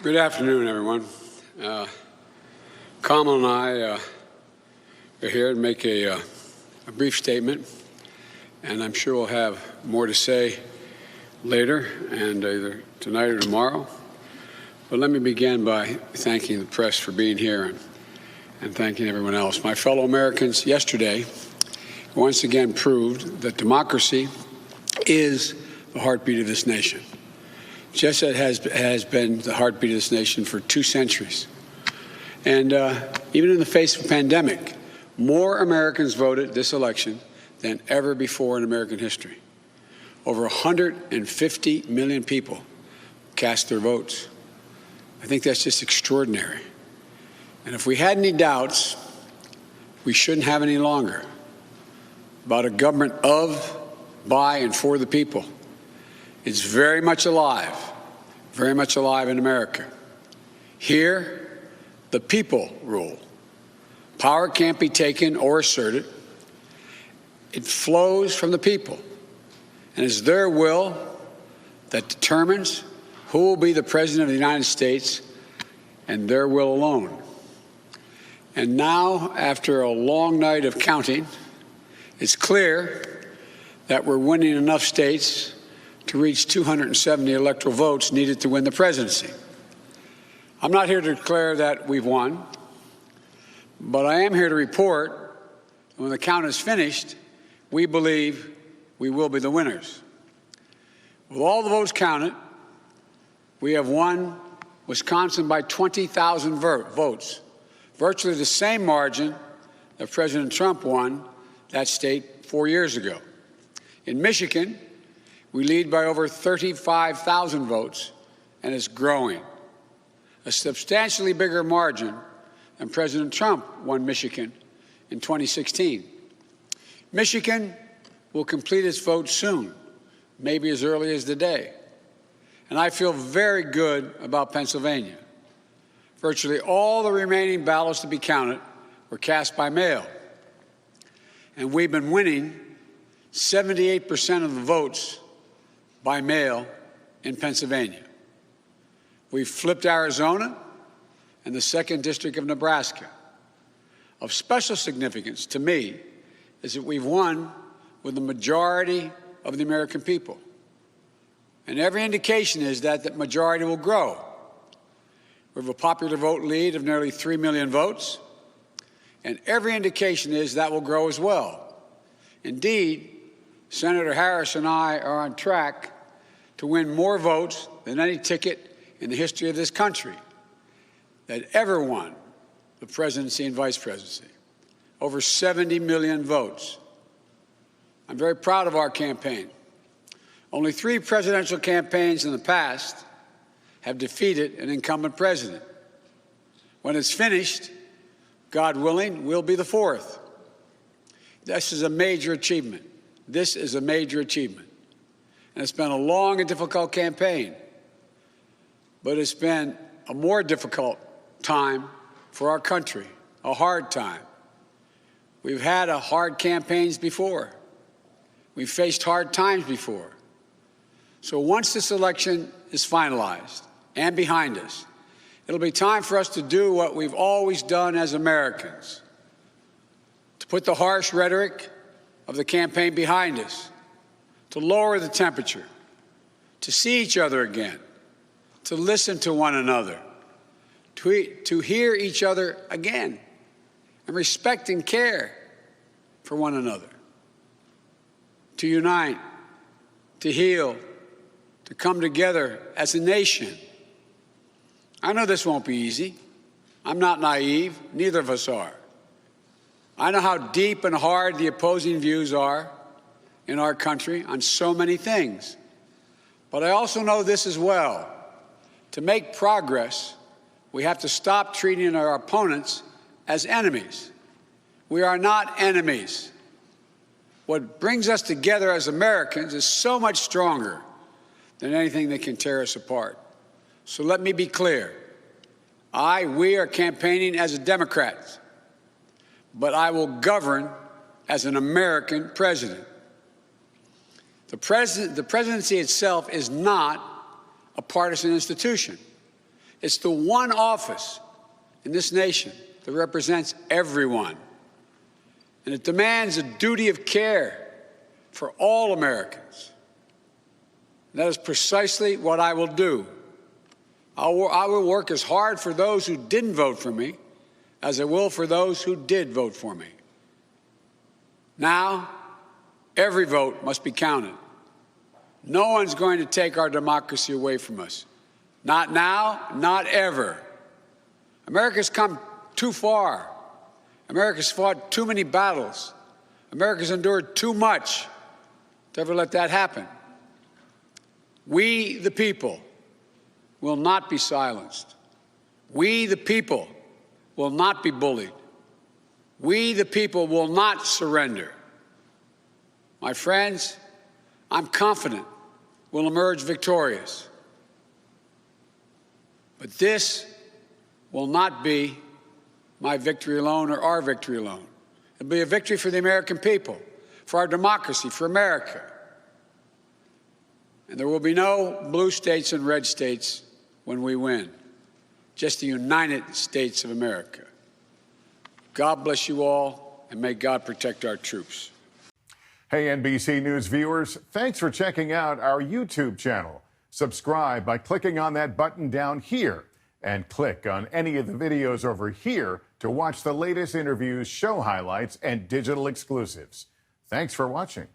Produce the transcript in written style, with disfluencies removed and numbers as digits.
Good afternoon, everyone. Kamal and I are here to make a brief statement, and I'm sure we'll have more to say later, and either tonight or tomorrow. But let me begin by thanking the press for being here and thanking everyone else. My fellow Americans, yesterday once again proved that democracy is the heartbeat of this nation, just as it has been the heartbeat of this nation for 2 centuries. And even in the face of a pandemic, more Americans voted this election than ever before in American history. Over 150 million people cast their votes. I think that's just extraordinary. And if we had any doubts, we shouldn't have any longer about a government of, by, and for the people. It's very much alive in America. Here, the people rule. Power can't be taken or asserted. It flows from the people, and it's their will that determines who will be the President of the United States, and their will alone. And now, after a long night of counting, it's clear that we're winning enough states to reach 270 electoral votes needed to win the presidency. I'm not here to declare that we've won, but I am here to report that when the count is finished, we believe we will be the winners. With all the votes counted, we have won Wisconsin by 20,000 votes, virtually the same margin that President Trump won that state 4 years ago. In Michigan, we lead by over 35,000 votes, and it's growing. A substantially bigger margin than President Trump won Michigan in 2016. Michigan will complete its vote soon, maybe as early as today. And I feel very good about Pennsylvania. Virtually all the remaining ballots to be counted were cast by mail. And we've been winning 78% of the votes by mail in Pennsylvania. We've flipped Arizona and the 2nd District of Nebraska. Of special significance to me is that we've won with the majority of the American people. And every indication is that that majority will grow. We have a popular vote lead of nearly 3 million votes, and every indication is that will grow as well. Indeed, Senator Harris and I are on track to win more votes than any ticket in the history of this country that ever won the presidency and vice presidency. Over 70 million votes. I'm very proud of our campaign. Only 3 presidential campaigns in the past have defeated an incumbent president. When it's finished, God willing, we'll be the 4th. This is a major achievement. This is a major achievement. And it's been a long and difficult campaign, but it's been a more difficult time for our country, a hard time. We've had hard campaigns before. We've faced hard times before. So once this election is finalized and behind us, it'll be time for us to do what we've always done as Americans, to put the harsh rhetoric of the campaign behind us, to lower the temperature, to see each other again, to listen to one another, to hear each other again, and respect and care for one another, to unite, to heal, to come together as a nation. I know this won't be easy. I'm not naive. Neither of us are. I know how deep and hard the opposing views are in our country on so many things. But I also know this as well. To make progress, we have to stop treating our opponents as enemies. We are not enemies. What brings us together as Americans is so much stronger than anything that can tear us apart. So let me be clear. We are campaigning as a Democrat, but I will govern as an American president. The presidency itself is not a partisan institution. It's the one office in this nation that represents everyone. And it demands a duty of care for all Americans. And that is precisely what I will do. I will work as hard for those who didn't vote for me as I will for those who did vote for me. Now, every vote must be counted. No one's going to take our democracy away from us. Not now, not ever. America's come too far. America's fought too many battles. America's endured too much to ever let that happen. We, the people, will not be silenced. We, the people, will not be bullied. We, the people, will not surrender. My friends, I'm confident we'll emerge victorious. But this will not be my victory alone or our victory alone. It'll be a victory for the American people, for our democracy, for America. And there will be no blue states and red states when we win, just the United States of America. God bless you all, and may God protect our troops. Hey, NBC News viewers, thanks for checking out our YouTube channel. Subscribe by clicking on that button down here, and click on any of the videos over here to watch the latest interviews, show highlights, and digital exclusives. Thanks for watching.